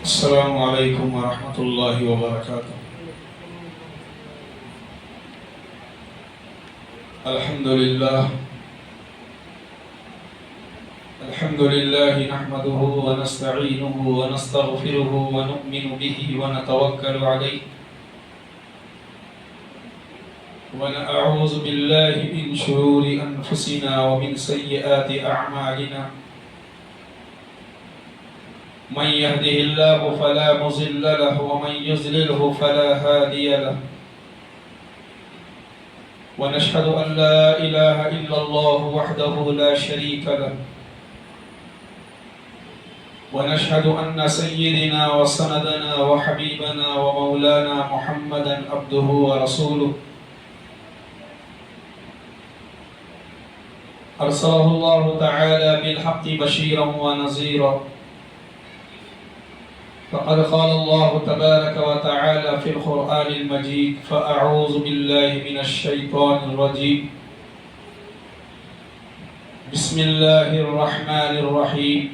السلام علیکم ورحمۃ اللہ وبرکاتہ۔ الحمد للہ نحمده ونستعینه ونستغفره ونؤمن به ونتوکل علیہ ونعوذ باللہ من شرور انفسنا ومن سیئات اعمالنا، من يهده الله فلا مضل له ومن يضلله فلا هادي له، ونشهد أن لا إله إلا الله وحده لا شريك له، ونشهد أن سيدنا وسندنا وحبيبنا ومولانا محمدا عبده ورسوله، أرسله الله تعالى بالحق بشيرا ونذيرا، فقد قال الله تبارك وتعالى في القرآن المجيد: فأعوذ بالله من الشيطان الرجيم، بسم الله الرحمن الرحيم،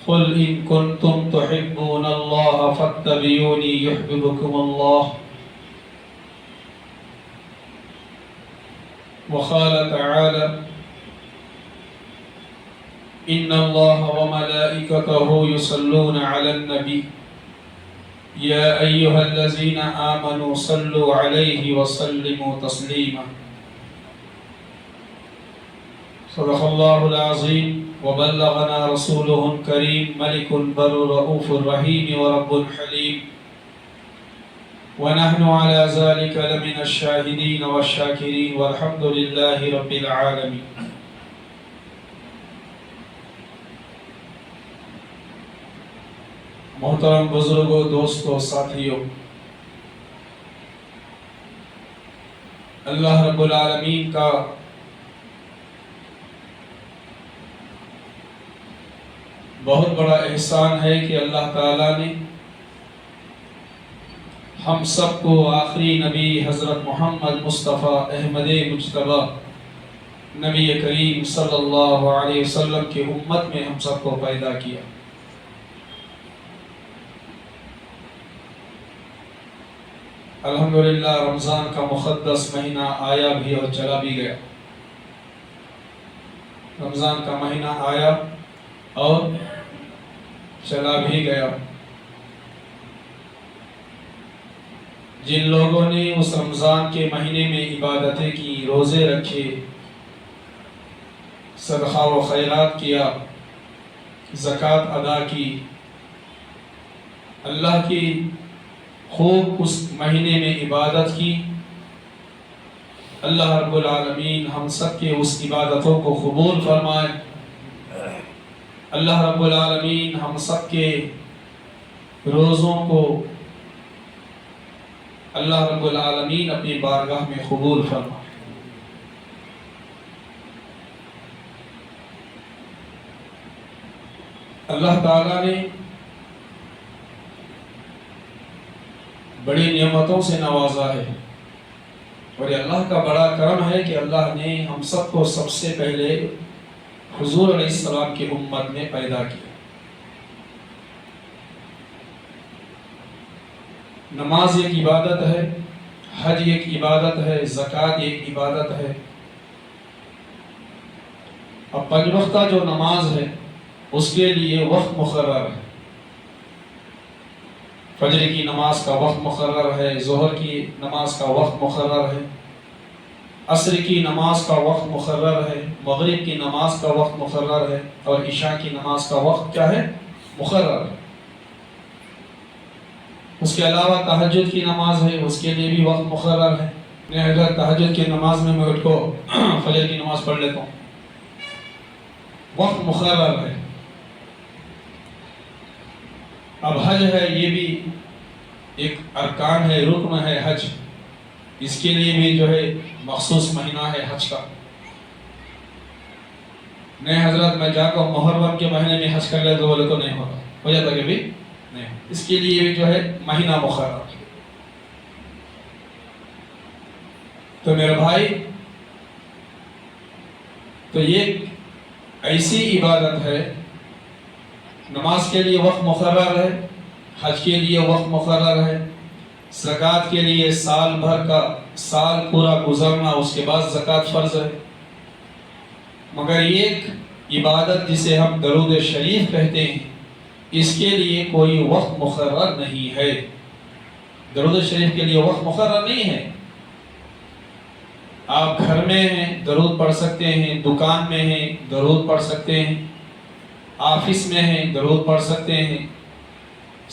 قل إن كنتم تحبون الله فاتبعوني يحببكم الله، وقال تعالى: إن الله وملائكته يصلون على النبي يا أيها الذين آمنوا صلوا عليه وسلموا تسليما، صدق الله العظيم وبلغنا رسوله الكريم، ملك بر رؤوف رحيم ورب حليم، ونحن على ذلك لمن الشاهدين والشاكرين، والحمد لله رب العالمين۔ محترم بزرگوں، دوستوں، ساتھیوں، اللہ رب العالمین کا بہت بڑا احسان ہے کہ اللہ تعالیٰ نے ہم سب کو آخری نبی حضرت محمد مصطفیٰ احمد مجتبیٰ نبی کریم صلی اللہ علیہ وسلم کی امت میں ہم سب کو پیدا کیا۔ الحمدللہ رمضان کا مقدس مہینہ آیا بھی اور چلا بھی گیا۔ رمضان کا مہینہ آیا اور چلا بھی گیا۔ جن لوگوں نے اس رمضان کے مہینے میں عبادتیں کی، روزے رکھے، صدقہ و خیرات کیا، زکوٰۃ ادا کی، اللہ کی خوب اس مہینے میں عبادت کی، اللہ رب العالمین ہم سب کے اس عبادتوں کو قبول فرمائے۔ اللہ رب العالمین ہم سب کے روزوں کو اللہ رب العالمین اپنی بارگاہ میں قبول فرمائے۔ اللہ تعالیٰ نے بڑی نعمتوں سے نوازا ہے، اور یہ اللہ کا بڑا کرم ہے کہ اللہ نے ہم سب کو سب سے پہلے حضور علیہ السلام کی امت میں پیدا کیا۔ نماز ایک عبادت ہے، حج ایک عبادت ہے، زکوٰۃ ایک عبادت ہے۔ اب پنج وقتہ جو نماز ہے اس کے لیے وقت مقرر ہے۔ فجر کی نماز کا وقت مقرر ہے، ظہر کی نماز کا وقت مقرر ہے، عصر کی نماز کا وقت مقرر ہے، مغرب کی نماز کا وقت مقرر ہے، اور عشاء کی نماز کا وقت کیا ہے؟ مقرر ہے۔ اس کے علاوہ تہجد کی نماز ہے، اس کے لیے بھی وقت مقرر ہے۔ میں اگر تہجد کی نماز میں اٹھ کو فجر کی نماز پڑھ لیتا ہوں، وقت مقرر ہے۔ اب حج ہے، یہ بھی ایک ارکان ہے، رکن ہے حج، اس کے لیے بھی جو ہے مخصوص مہینہ ہے حج کا۔ نہیں حضرت میں جا کر محرم کے مہینے میں حج کر لے تو بولے تو نہیں ہوگا، ہو جاتا کہ بھی نہیں، اس کے لیے بھی جو ہے مہینہ مقرر ہے۔ تو میرے بھائی، تو یہ ایسی عبادت ہے نماز کے لیے وقت مقرر ہے، حج کے لیے وقت مقرر ہے، زکوٰۃ کے لیے سال بھر کا سال پورا گزرنا اس کے بعد زکوٰۃ فرض ہے، مگر ایک عبادت جسے ہم درود شریف کہتے ہیں اس کے لیے کوئی وقت مقرر نہیں ہے۔ درود شریف کے لیے وقت مقرر نہیں ہے۔ آپ گھر میں ہیں درود پڑھ سکتے ہیں، دکان میں ہیں درود پڑھ سکتے ہیں، آفس میں ہیں درود پڑھ سکتے ہیں،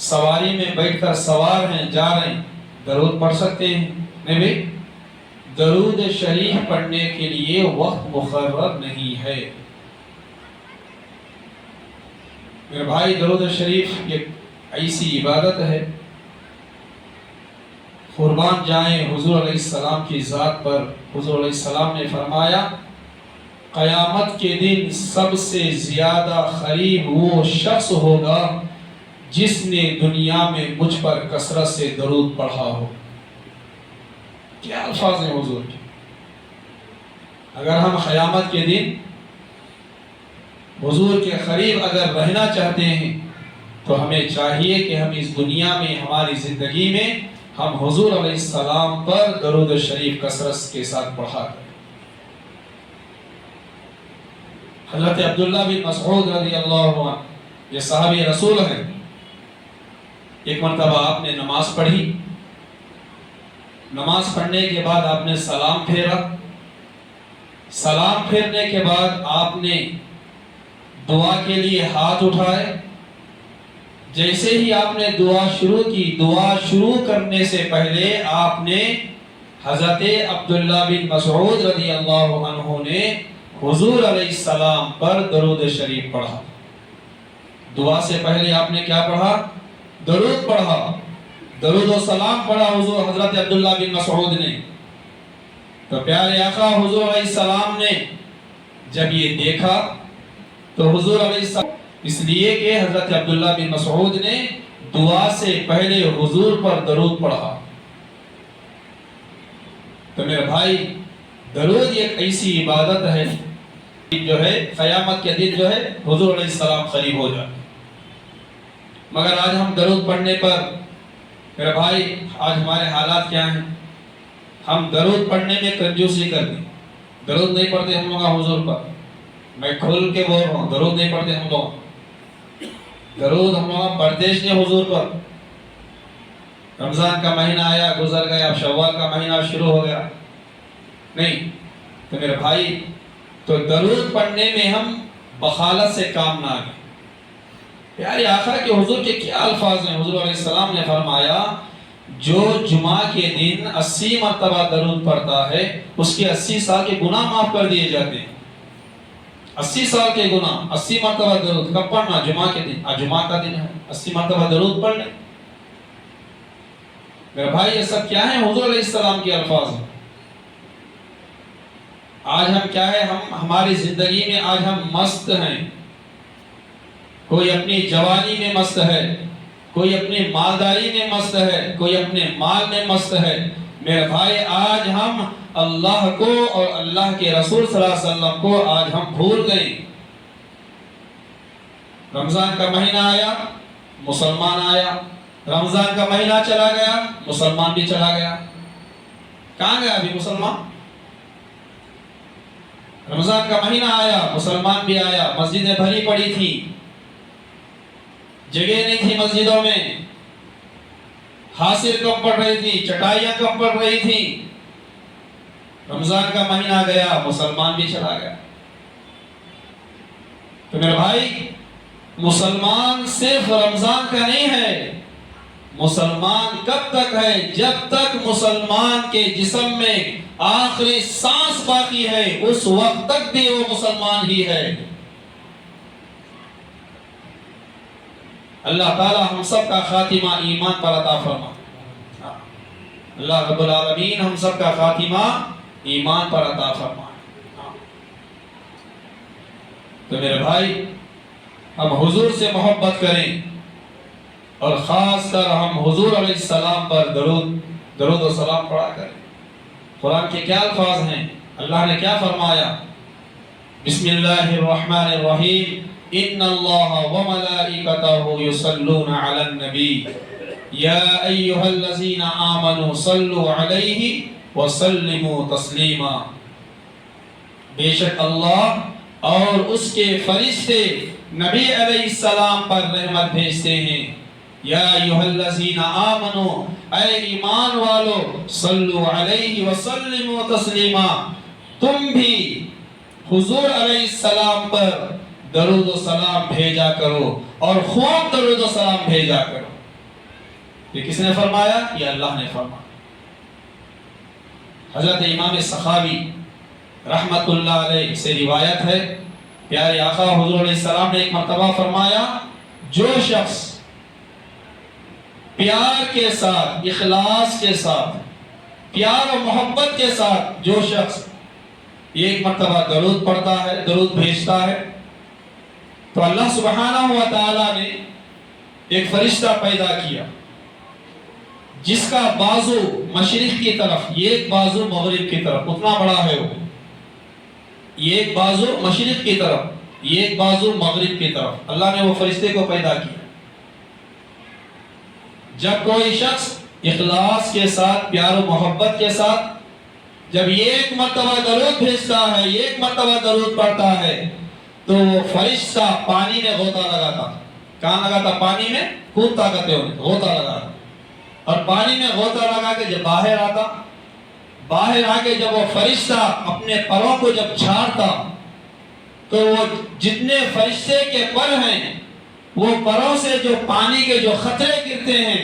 سواری میں بیٹھ کر سوار ہیں جا رہے ہیں درود پڑھ سکتے ہیں۔ نہیں بھائی، درود شریف پڑھنے کے لیے وقت مقرر نہیں ہے۔ میرے بھائی، درود شریف ایک ایسی عبادت ہے، قربان جائیں حضور علیہ السلام کی ذات پر۔ حضور علیہ السلام نے فرمایا قیامت کے دن سب سے زیادہ قریب وہ شخص ہوگا جس نے دنیا میں مجھ پر کثرت سے درود پڑھا ہو۔ کیا الفاظ ہیں حضور کے! اگر ہم قیامت کے دن حضور کے قریب اگر رہنا چاہتے ہیں تو ہمیں چاہیے کہ ہم اس دنیا میں ہماری زندگی میں ہم حضور علیہ السلام پر درود شریف کثرت کے ساتھ پڑھا کریں۔ حضرت عبداللہ بن مسعود رضی اللہ عنہ یہ صحابی رسول ہیں، ایک مرتبہ آپ نے نماز پڑھی، نماز پڑھنے کے بعد آپ نے سلام پھیرا، سلام پھیرنے کے بعد آپ نے دعا کے لیے ہاتھ اٹھائے۔ جیسے ہی آپ نے دعا شروع کی، دعا شروع کرنے سے پہلے آپ نے حضرت عبداللہ بن مسعود رضی اللہ عنہ نے حضور علیہ السلام پر درود شریف پڑھا۔ دعا سے پہلے آپ نے کیا پڑھا؟ درود پڑھا، درود و سلام پڑھا حضور حضرت عبداللہ بن مسعود نے۔ تو پیارے آقا حضور علیہ السلام نے جب یہ دیکھا تو حضور علیہ السلام اس لیے کہ حضرت عبداللہ بن مسعود نے دعا سے پہلے حضور پر درود پڑھا۔ تو میرے بھائی، درود ایک ایسی عبادت ہے جو ہے قیامت کے دن جو ہے حضور علیہ السلام قریب ہو جاتے۔ مگر آج ہم درود پڑھنے پر میرے بھائی آج ہمارے حالات کیا ہیں؟ ہم درود پڑھنے میں کنجوسی کرتے ہیں، درود نہیں پڑھتے ہم لوگ حضور پر۔ میں کھول کے بول رہا ہوں، درود نہیں پڑھتے ہم لوگ، درود ہم لوگ پڑھتے نہیں حضور پر۔ رمضان کا مہینہ آیا گزر گیا، اب شوال کا مہینہ شروع ہو گیا، نہیں۔ تو میرے بھائی، تو درود پڑھنے میں ہم بخالت سے کام نہ لیں۔ پیارے آخر کے حضور کے کیا الفاظ ہیں! حضور علیہ السلام نے فرمایا جو جمعہ کے دن 80 مرتبہ درود پڑھتا ہے اس کے 80 سال کے گناہ معاف کر دیے جاتے ہیں۔ 80 سال کے گناہ، 80 مرتبہ درود کب پڑھنا؟ جمعہ کے دن۔ آج جمعہ کا دن ہے، 80 مرتبہ درود پڑھ لیں۔ میرے بھائی، یہ سب کیا ہیں؟ حضور علیہ السلام کے الفاظ ہیں۔ آج ہم کیا ہے؟ ہماری زندگی میں آج ہم مست ہیں۔ کوئی اپنی جوانی میں مست ہے، کوئی اپنی مالداری میں مست ہے، کوئی اپنے مال میں مست ہے۔ میرے بھائی، آج ہم اللہ کو اور اللہ کے رسول صلی اللہ علیہ وسلم کو آج ہم بھول گئے۔ رمضان کا مہینہ آیا، مسلمان آیا، رمضان کا مہینہ چلا گیا، مسلمان بھی چلا گیا۔ کہاں گیا ابھی مسلمان؟ رمضان کا مہینہ آیا، مسلمان بھی آیا، مسجدیں بھری پڑی تھی، جگہ نہیں تھی مسجدوں میں، حاصل کم پڑ رہی تھی، چٹائیاں کم پڑ رہی تھی۔ رمضان کا مہینہ گیا، مسلمان بھی چلا گیا۔ تو میرے بھائی، مسلمان صرف رمضان کا نہیں ہے، مسلمان کب تک ہے؟ جب تک مسلمان کے جسم میں آخری سانس باقی ہے اس وقت تک بھی وہ مسلمان ہی ہے۔ اللہ تعالی ہم سب کا خاتمہ ایمان پر عطا فرما۔ اللہ رب العالمین ہم سب کا خاتمہ ایمان پر عطا فرما۔ تو میرے بھائی، ہم حضور سے محبت کریں اور خاص کر ہم حضور علیہ السلام پر درود و سلام پڑھا کریں۔ قرآن کے کیا الفاظ ہیں؟ اللہ نے کیا فرمایا؟ بسم اللہ الرحمن الرحیم ان اللہ وملائکتہ یصلون علی النبی یا ایھا الذین آمنوا صلوا علیہ وسلموا تسلیما. بے شک اللہ اور اس کے فرشتے نبی علیہ السلام پر رحمت بھیجتے ہیں. یا ایھا الذین آمنوا اے ایمان والو صلوا علیہ وسلموا تسلیما تم بھی حضور علیہ السلام پر درود و سلام بھیجا کرو اور خوب درود و سلام بھیجا کرو. یہ کس نے فرمایا؟ یہ اللہ نے فرمایا. حضرت امام سخاوی رحمت اللہ علیہ سے روایت ہے پیارے آقا حضور علیہ السلام نے ایک مرتبہ فرمایا جو شخص پیار کے ساتھ اخلاص کے ساتھ پیار و محبت کے ساتھ جو شخص ایک مرتبہ درود پڑھتا ہے درود بھیجتا ہے تو اللہ سبحانہ و تعالی نے ایک فرشتہ پیدا کیا جس کا بازو مشرق کی طرف ایک بازو مغرب کی طرف اتنا بڑا ہے وہ ایک بازو مشرق کی طرف ایک بازو مغرب کی طرف اللہ نے وہ فرشتے کو پیدا کیا. جب کوئی شخص اخلاص کے ساتھ پیار و محبت کے ساتھ جب ایک مرتبہ درود بھیجتا ہے ایک مرتبہ درود پڑھتا ہے تو وہ فرشتہ پانی میں غوطہ لگاتا. کہاں لگاتا؟ پانی میں کودتا کرتے ہوئے غوطہ لگاتا اور پانی میں غوطہ لگا کے جب باہر آتا باہر آ کے جب وہ فرشتہ اپنے پروں کو جب جھاڑتا تو وہ جتنے فرشتے کے پر ہیں وہ پروں سے جو پانی کے جو قطرے گرتے ہیں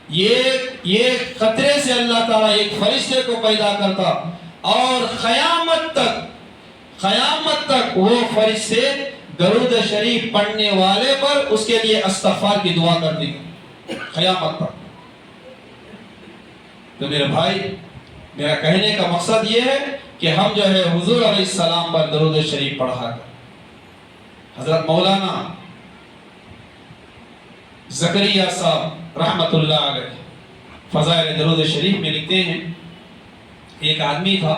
یہ قطرے سے اللہ تعالیٰ ایک فرشتے کو پیدا کرتا اور قیامت تک وہ فرشتے درود شریف پڑھنے والے پر اس کے لیے استغفار کی دعا کرتی قیامت تک. تو میرے بھائی میرا کہنے کا مقصد یہ ہے کہ ہم جو ہے حضور علیہ السلام پر درود شریف پڑھا کر. حضرت مولانا زکریا صاحب رحمت اللہ علیہ فضائل درود شریف میں لکھتے ہیں ایک آدمی تھا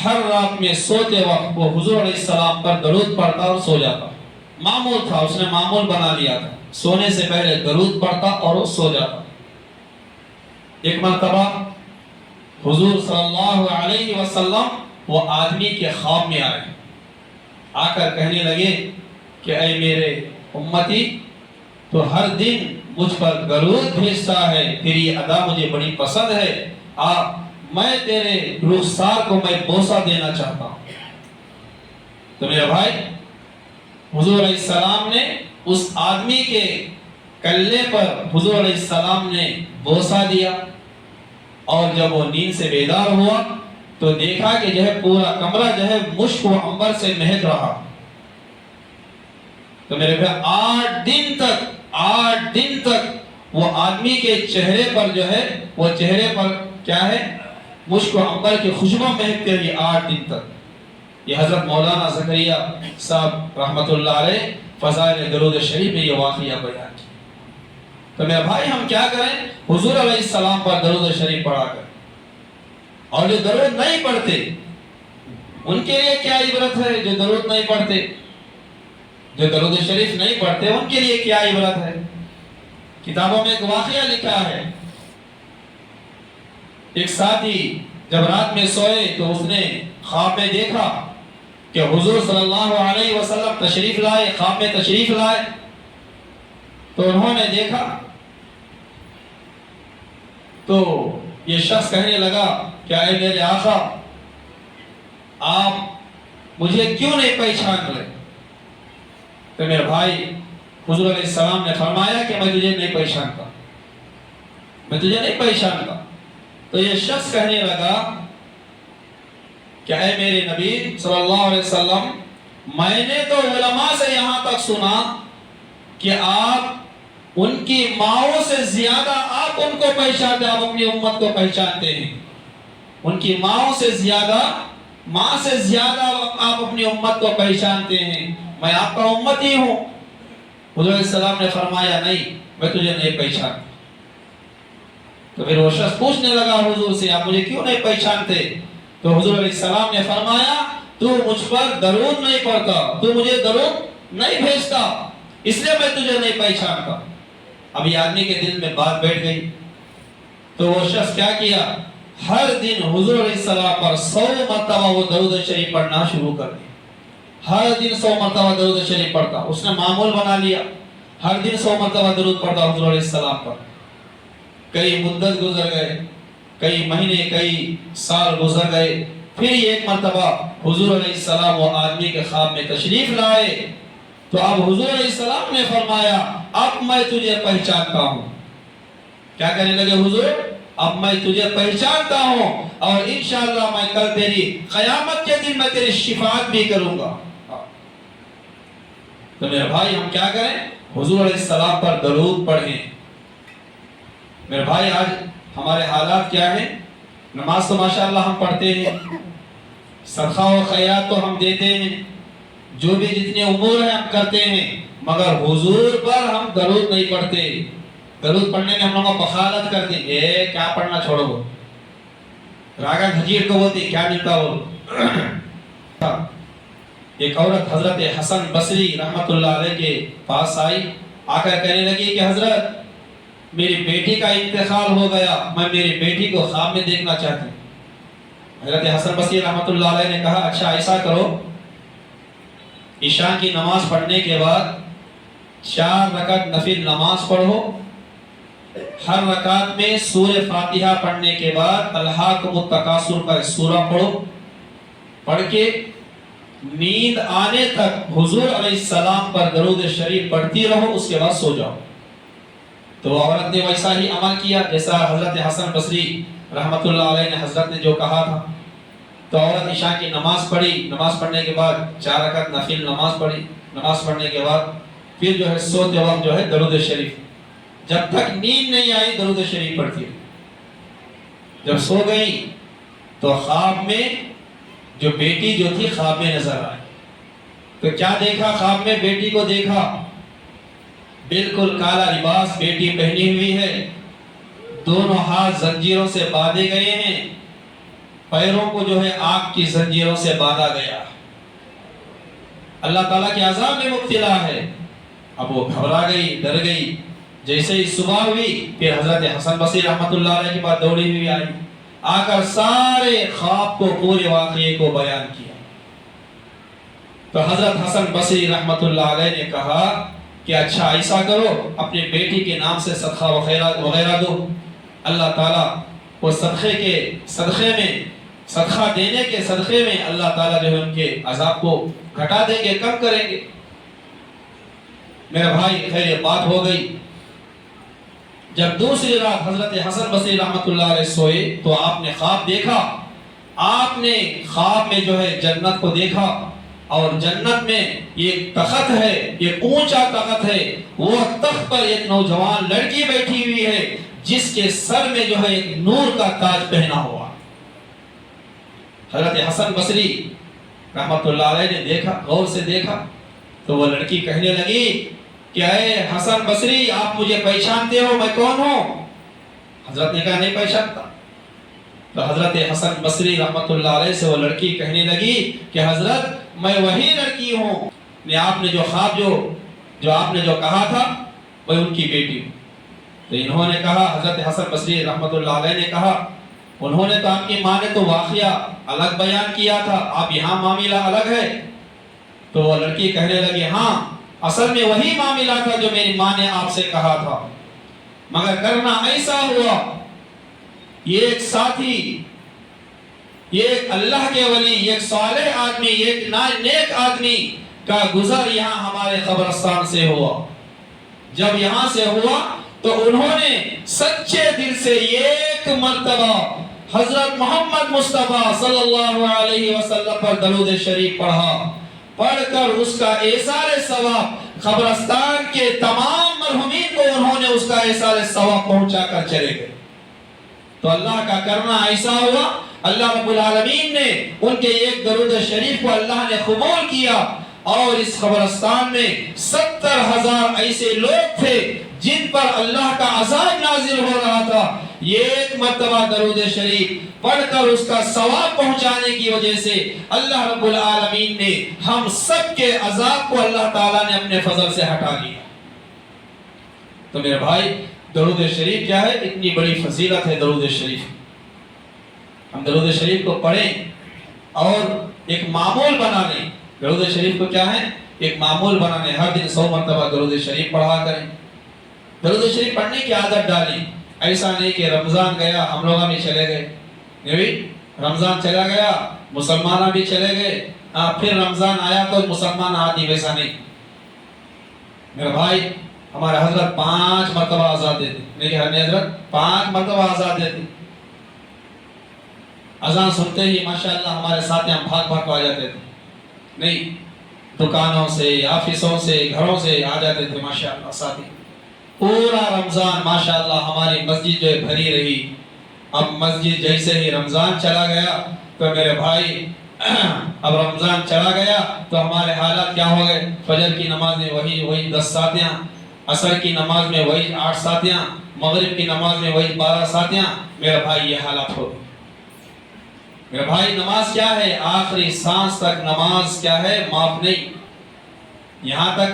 ہر رات میں سوتے وقت وہ حضور علیہ السلام پر درود پڑھتا اور سو جاتا. معمول تھا اس نے معمول بنا لیا تھا سونے سے پہلے درود پڑھتا اور وہ سو جاتا. ایک مرتبہ حضور صلی اللہ علیہ وسلم وہ آدمی کے خواب میں آئے آ کر کہنے لگے کہ اے میرے امتی تو ہر دن مجھ پر درود بھیجتا ہے تیری ادا مجھے بڑی پسند ہے میں تیرے رخسار کو میں بوسہ دینا چاہتا ہوں. تو میرے بھائی حضور علیہ السلام نے اس آدمی کے کلے پر حضور علیہ السلام نے بوسہ دیا اور جب وہ نیند سے بیدار ہوا تو دیکھا کہ جو ہے پورا کمرہ جو ہے مشک و عنبر سے مہک رہا. تو میرے بھائی 8 دن تک وہ آدمی کے چہرے پر جو ہے وہ چہرے پر کیا ہے مشک و عنبر کی خوشبو مہکتی رہی 8 دن تک. یہ حضرت مولانا زکریا صاحب رحمت اللہ علیہ فضائل درود شریف میں یہ واقعہ بیان کیا. تو میرے بھائی ہم کیا کریں حضور علیہ السلام پر درود شریف پڑھا کر اور جو درود نہیں پڑھتے ان کے لیے کیا عبرت ہے. جو درود نہیں پڑھتے جو درود شریف نہیں پڑھتے ان کے لیے کیا عبرت ہے. کتابوں میں ایک واقعہ لکھا ہے ایک ساتھی جب رات میں سوئے تو اس نے خواب میں دیکھا کہ حضور صلی اللہ علیہ وسلم تشریف لائے خواب میں تشریف لائے. تو انہوں نے دیکھا تو یہ شخص کہنے لگا کہ اے میرے آقا آپ مجھے کیوں نہیں پہچان رہے. تو میرے بھائی حضور علیہ السلام نے فرمایا کہ میں تجھے نہیں پہچانتا میں تجھے نہیں پہچانتا. تو یہ شخص کہنے لگا کہ اے میرے نبی صلی اللہ علیہ وسلم میں نے تو علماء سے یہاں تک سنا کہ آپ ان کی ماؤں سے زیادہ آپ ان کو پہچانتے آپ اپنی امت کو پہچانتے ہیں. ان کی ماؤں سے زیادہ ماں سے زیادہ آپ اپنی امت کو پہچانتے ہیں. میں آپ کا امتی ہوں. حضور علیہ السلام نے فرمایا نہیں میں تجھے نہیں پہچانتا. تو پھر وہ شخص پوچھنے لگا حضور سے آپ مجھے کیوں نہیں پہچانتے. تو حضور علیہ السلام نے فرمایا تو مجھ پر درود نہیں پڑھتا، تو مجھے درود نہیں بھیجتا، اس لیے میں تجھے نہیں پہچانتا۔ اب یہ آدمی کے دل میں بات بیٹھ گئی، تو وہ شخص کیا کیا، ہر دن حضور علیہ السلام پر 100 مرتبہ وہ درود شریف پڑھنا شروع کر دیا۔ ہر دن 100 مرتبہ درود شریف پڑھتا، اس نے معمول بنا لیا، ہر دن 100 مرتبہ درود پڑھتا حضور علیہ السلام پر۔ کئی مدت گزر گئے، کئی مہینے، کئی سال گزر گئے، پھر ایک مرتبہ حضور علیہ السلام وہ آدمی کے خواب میں تشریف لائے، تو اب حضور علیہ السلام نے فرمایا اب میں تجھے پہچانتا ہوں۔ کیا کہنے لگے حضور، اب میں تجھے پہچانتا ہوں اور انشاءاللہ میں کل تیری قیامت کے دن میں تیری شفاعت بھی کروں گا۔ تو میرے بھائی ہم کیا کریں، حضور علیہ السلام پر درود پڑھیں۔ میرے بھائی آج ہمارے حالات کیا ہیں، نماز تو ماشاءاللہ ہم پڑھتے ہیں، صدقہ و خیرات تو ہم دیتے ہیں، جو بھی جتنے امور ہیں ہم کرتے ہیں، مگر حضور پر ہم درود نہیں پڑھتے۔ درود پڑھنے میں ہم لوگوں بخالت کرتے ہیں، کیا پڑھنا چھوڑو، راگا گھجیر کو بولتی کیا ملتا وہ۔ ایک عورت حضرت حسن بصری رحمت اللہ علیہ کے پاس آئی، آ کر کہنے لگی کہ حضرت میری بیٹی کا انتقال ہو گیا، میں میری بیٹی کو خواب میں دیکھنا چاہتی ہوں۔ حضرت حسن بصری رحمت اللہ علیہ نے کہا اچھا ایسا کرو، عشاء کی نماز پڑھنے کے بعد 4 رکعت نفل نماز پڑھو، ہر رکعت میں سورہ فاتحہ پڑھنے کے بعد الہاکم التکاثر کا سورہ پڑھو، پڑھ کے نیند آنے تک حضور علیہ السلام پر درود شریف پڑھتی رہو، اس کے بعد سو جاؤ۔ تو عورت نے ویسا ہی عمل کیا جیسا حضرت حسن بصری رحمت اللہ علیہ نے حضرت نے جو کہا تھا۔ تو عورت عشاء کی نماز پڑھی، نماز پڑھنے کے بعد 4 رکعت نفل نماز پڑھی، نماز پڑھنے کے بعد پھر جو ہے سوتے وقت جو ہے درود شریف، جب تک نیند نہیں آئی درود شریف پڑھتی رہی۔ جب سو گئی تو خواب میں جو بیٹی جو تھی خواب میں نظر آئی، تو کیا دیکھا، خواب میں بیٹی کو دیکھا، بالکل کالا لباس بیٹی پہنی ہوئی ہے، دونوں ہاتھ زنجیروں سے باندھے گئے ہیں، پیروں کو جو ہے آگ کی زنجیروں سے باندھا گیا، اللہ تعالیٰ کے عذاب میں مبتلا ہے۔ اب وہ گھبرا گئی، ڈر گئی۔ جیسے ہی صبح ہوئی پھر حضرت حسن بصری رحمت اللہ علیہ کے بعد دوڑی ہوئی آئی، آ کر سارے خواب کو، پورے واقعے کو بیان کیا۔ تو حضرت حسن بصری رحمت اللہ علیہ نے کہا کہ اچھا ایسا کرو، اپنے بیٹی کے نام سے صدقہ وغیرہ دو، اللہ تعالیٰ وہ صدقے میں، صدقہ دینے کے صدقے میں اللہ تعالیٰ جو ہے ان کے عذاب کو گھٹا دیں گے، کم کریں گے۔ میرے بھائی خیر یہ بات ہو گئی۔ جب دوسری رات حضرت حسن بصری رحمت اللہ علیہ سوئے تو آپ نے خواب دیکھا، آپ نے خواب میں جو ہے جنت کو دیکھا، اور جنت میں ایک تخت ہے، ایک اونچا تخت ہے، وہ تخت پر ایک نوجوان لڑکی بیٹھی ہوئی ہے جس کے سر میں جو ہے ایک نور کا تاج پہنا ہوا۔ حضرت حسن بصری رحمت اللہ علیہ نے دیکھا، غور سے دیکھا، تو وہ لڑکی کہنے لگی کہ اے حسن بصری آپ مجھے پہچانتے ہو، میں کون ہوں؟ حضرت نے کہا نہیں پہچانتا۔ تو حضرت حسن بصری رحمت اللہ علیہ سے وہ لڑکی کہنے لگی کہ حضرت میں وہی لڑکی ہوں، آپ نے جو خواب جو آپ نے جو کہا تھا میں ان کی بیٹی ہوں۔ تو انہوں نے کہا، حضرت حسن بصری رحمت اللہ علیہ نے کہا، انہوں نے تو آپ کی ماں نے تو واقعہ الگ بیان کیا تھا، آپ یہاں معاملہ الگ ہے۔ تو وہ لڑکی کہنے لگی ہاں اصل میں وہی معاملہ تھا جو میری ماں نے آپ سے کہا تھا، مگر کرنا ایسا ہوا، یہ ایک ساتھی، یہ ایک اللہ کے ولی، ایک صالح آدمی، ایک نیک آدمی کا گزر یہاں ہمارے قبرستان سے ہوا۔ جب یہاں سے ہوا تو انہوں نے سچے دل سے ایک مرتبہ حضرت محمد مصطفیٰ صلی اللہ علیہ وسلم پر درود شریف پڑھا، پڑھ کر اس کا ایثار ثواب قبرستان کے تمام مرحومین کو انہوں نے اس کا ایثار ثواب پہنچا کر چلے گئے۔ تو اللہ کا کرنا ایسا ہوا، اللہ رب العالمین نے ان کے ایک درود شریف کو اللہ نے قبول کیا، اور اس قبرستان میں 70,000 ایسے لوگ تھے جن پر اللہ کا عذاب نازل ہو رہا تھا، یہ ایک مرتبہ درود شریف پڑھ کر اس کا ثواب پہنچانے کی وجہ سے اللہ رب العالمین نے ہم سب کے عذاب کو اللہ تعالیٰ نے اپنے فضل سے ہٹا لیا۔ تو میرے بھائی درود شریف کیا ہے؟ اتنی بڑی فضیلت ہے درود شریف۔ ہم درود شریف کو پڑھیں اور ایک معمول بنا لیں۔ درود شریف کو کیا ہے؟ ایک معمول بنا لیں، ہر دن 100 مرتبہ درود شریف پڑھا کریں، درود شریف پڑھنے کی عادت ڈالیں۔ ایسا نہیں کہ رمضان گیا ہم لوگ بھی چلے گئے، نہیں، رمضان چلا گیا مسلمان بھی چلے گئے، پھر رمضان آیا تو مسلمان آدھی، ویسا نہیں۔ میرے بھائی ہمارے حضرت 5 مرتبہ آزاد دیتے، لیکن حضرت 5 مرتبہ آزاد دیتے، اذان سنتے ہی ماشاءاللہ ہمارے ساتھی ہم بھاگ بھاگ آ جاتے تھے، نہیں، دکانوں سے آفسوں سے گھروں سے آ جاتے تھے ماشاءاللہ ساتھی۔ پورا رمضان ماشاءاللہ ہماری مسجد جو بھری رہی۔ اب مسجد جیسے ہی رمضان چلا گیا تو میرے بھائی اب رمضان چلا گیا تو ہمارے حالات کیا ہو گئے؟ فجر کی نماز میں وہی 10 ساتیاں، عصر کی نماز میں وہی 8 ساتیاں، مغرب کی نماز میں وہی 12 ساتیاں۔ میرے بھائی یہ حالات ہو گئے۔ میرے بھائی نماز کیا ہے؟ آخری سانس تک نماز کیا ہے؟ معاف نہیں۔ یہاں تک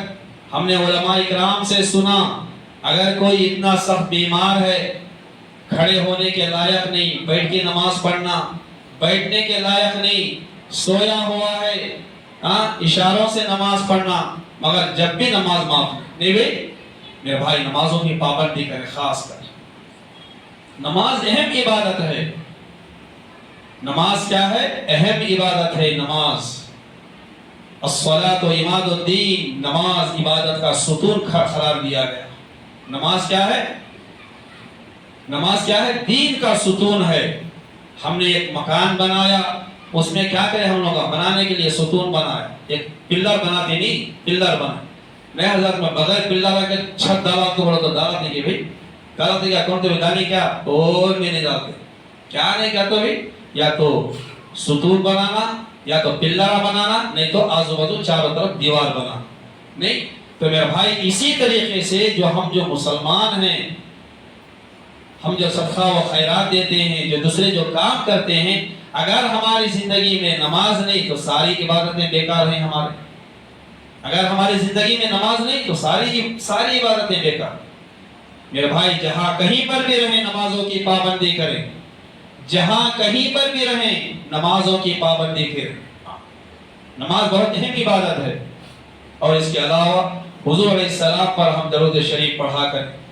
ہم نے علماء اکرام سے سنا، اگر کوئی اتنا سخت بیمار ہے، کھڑے ہونے کے لائق نہیں، بیٹھ کے نماز پڑھنا بیٹھنے کے لائق نہیں، سویا ہوا ہے، اشاروں سے نماز پڑھنا، مگر جب بھی نماز معاف نہیں بھائی۔ میرے بھائی نمازوں کی پابندی کریں، خاص کر نماز اہم عبادت ہے۔ نماز کیا ہے؟ اہم عبادت ہے نماز۔ الصلاۃ عماد الدین، نماز عبادت کا ستون قرار دیا گیا۔ نماز کیا ہے؟ نماز کیا ہے؟ دین کا ستون ہے۔ ہم نے ایک مکان بنایا، اس میں کیا کرے ہم لوگ؟ بنانے کے لیے ستون بنایا، ایک پلر بناتے نہیں، پلر بنا نہیں حضرت میں بغیر پلر کے چھت ڈالا تو بڑا تو ڈالا نہیں کہ بھائی ڈالا کیا کون تو ڈالی کیا اور میں نہیں ڈالتے کیا نہیں کہتے بھائی، یا تو ستون بنانا یا تو پلر بنانا، نہیں تو آزو بازو چاروں طرف دیوار بنانا، نہیں۔ تو میرے بھائی اسی طریقے سے جو مسلمان ہیں، ہم جو صدقہ و خیرات دیتے ہیں، جو دوسرے جو کام کرتے ہیں، اگر ہماری زندگی میں نماز نہیں تو ساری عبادتیں بیکار ہیں ہمارے۔ اگر ہماری زندگی میں نماز نہیں تو ساری عبادتیں بیکار۔ میرے بھائی جہاں کہیں پر بھی رہیں نمازوں کی پابندی کریں، جہاں کہیں پر بھی رہیں نمازوں کی پابندی کریں۔ نماز بہت اہم عبادت ہے، اور اس کے علاوہ حضور علیہ السلام پر ہم درود شریف پڑھا کریں۔